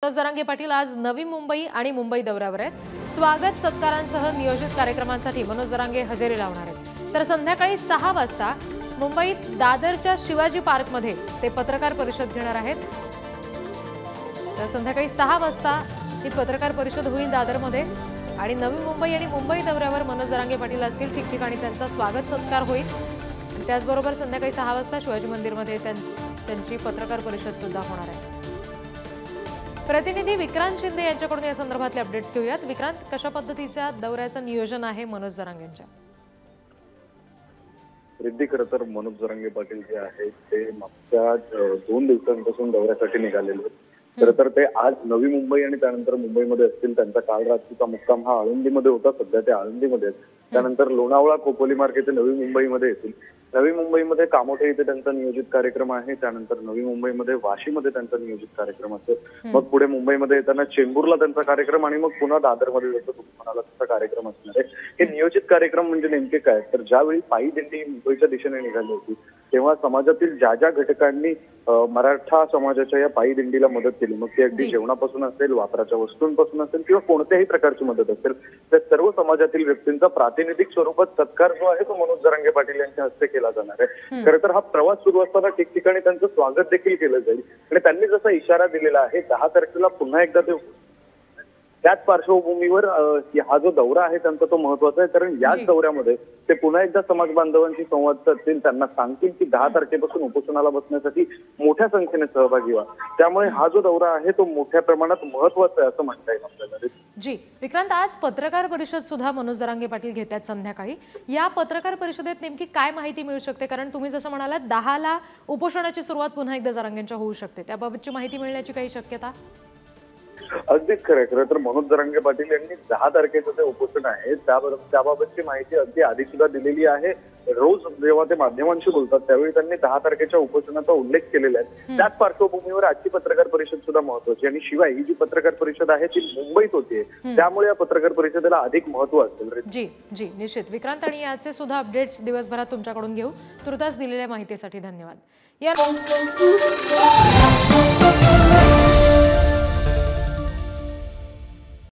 मनोज जरांगे पाटील आज नवी मुंबई आणि मुंबई दौऱ्यावर आहेत। स्वागत सत्कारांसह नियोजित कार्यक्रमांसाठी मनोज जरांगे हजेरी लावणार आहेत। तर संध्याकाळी 6 वाजता मुंबईत दादरच्या शिवाजी पार्कमध्ये ते पत्रकार परिषद घेणार आहेत। तर संध्याकाळी 6 वाजता ही पत्रकार परिषद होईल दादरमध्ये आणि नवी मुंबई आणि मुंबई दौऱ्यावर मनोज जरांगे पाटील असतील। ठिकठिकाणी त्यांचा स्वागत सत्कार होईल। त्याचबरोबर संध्याकाळी 6 वाजता शिवाजी मंदिरमध्ये त्यांची पत्रकार परिषद सुद्धा होणार आहे। प्रतिनिधी विक्रांत शिंदे यांच्याकडून या संदर्भातले अपडेट्स घेऊयात। विक्रांत, कशा पद्धतीच्या दौऱ्याचं नियोजन आहे मनोज जरांगेंच्या? रिद्धी, खरं तर मनोज जरांगे पाटील जे आहेत ते मागच्या 2 दिवसांपासून दौऱ्यासाठी निघालेले आहेत। खरं तर ते आज नवी मुंबई आणि त्यानंतर मुंबईमध्ये असतील। त्यांचा काल रात्रीचा मुक्काम हा आळंदीमध्ये होता, सध्या ते आळंदीमध्ये आहेत। त्यानंतर लोणावळा, खोपोली मार्ग येथे नवी मुंबईमध्ये येतील। नवी मुंबईमध्ये कामोठे इथे त्यांचा नियोजित कार्यक्रम आहे। त्यानंतर नवी मुंबईमध्ये वाशीमध्ये त्यांचा नियोजित कार्यक्रम असेल। मग पुढे मुंबईमध्ये येताना चेंबूरला त्यांचा कार्यक्रम आणि मग पुन्हा दादरमध्ये जसं तुम्ही म्हणाला तसा कार्यक्रम असणार आहे। हे नियोजित कार्यक्रम म्हणजे नेमके काय? तर ज्यावेळी पायी दिंडी मुंबईच्या दिशेने निघाली होती तेव्हा समाजातील ज्या घटकांनी मराठा समाजाच्या या पायी दिंडीला मदत केली, मग ती अगदी जेवणापासून असेल, वापराच्या वस्तूंपासून असेल किंवा कोणत्याही प्रकारची मदत असेल, त्या सर्व समाजातील व्यक्तींचा प्रातिनिधिक स्वरूपात सत्कार जो आहे तो मनोज जरांगे पाटील यांच्या हस्ते केला जाणार आहे। खरं तर हा प्रवास सुरू असताना ठिकठिकाणी त्यांचं स्वागत देखील केलं जाईल आणि त्यांनी जसा इशारा दिलेला आहे 10 तारखेला पुन्हा एकदा ते त्याच पार्श्वभूमीवर हा जो दौरा आहे त्यांचा तो महत्वाचा आहे। कारण याच दौऱ्यामध्ये ते पुन्हा एकदा समाज बांधवांशी संवाद साधतील, त्यांना सांगतील की 10 तारखेपासून उपोषणाला बसण्यासाठी मोठ्या संख्येने सहभागी व्हा। त्यामुळे हा जो दौरा आहे तो मोठ्या प्रमाणात महत्वाचा आहे असं म्हणता येईल आपल्याला। जी विक्रांत, आज पत्रकार परिषद सुद्धा मनोज जरांगे पाटील घेतात संध्याकाळी। या पत्रकार परिषदेत नेमकी काय माहिती मिळू शकते? कारण तुम्ही जसं म्हणालात 10ला उपोषणाची सुरुवात पुन्हा एकदा जरांगेंच्या होऊ शकते, त्याबाबतची माहिती मिळण्याची काही शक्यता? अगदीच खरं। खरं तर मनोज जरांगे पाटील यांनी 10 तारखेचं जे उपोषण आहे त्याबाबतची माहिती अगदी आधी सुद्धा दिलेली आहे। रोज जेव्हा ते माध्यमांशी बोलतात त्यावेळी त्यांनी 10 तारखेच्या उपोषणाचा उल्लेख केलेला आहे। त्याच पार्श्वभूमीवर आजची पत्रकार परिषद सुद्धा महत्वाची आणि शिवाय ही जी पत्रकार परिषद आहे ती मुंबईत होते, त्यामुळे या पत्रकार परिषदेला अधिक महत्व असेल। जी निश्चित विक्रांत, आणि याचे सुद्धा अपडेट्स दिवसभरात तुमच्याकडून घेऊ। तुर्तास दिलेल्या माहितीसाठी धन्यवाद।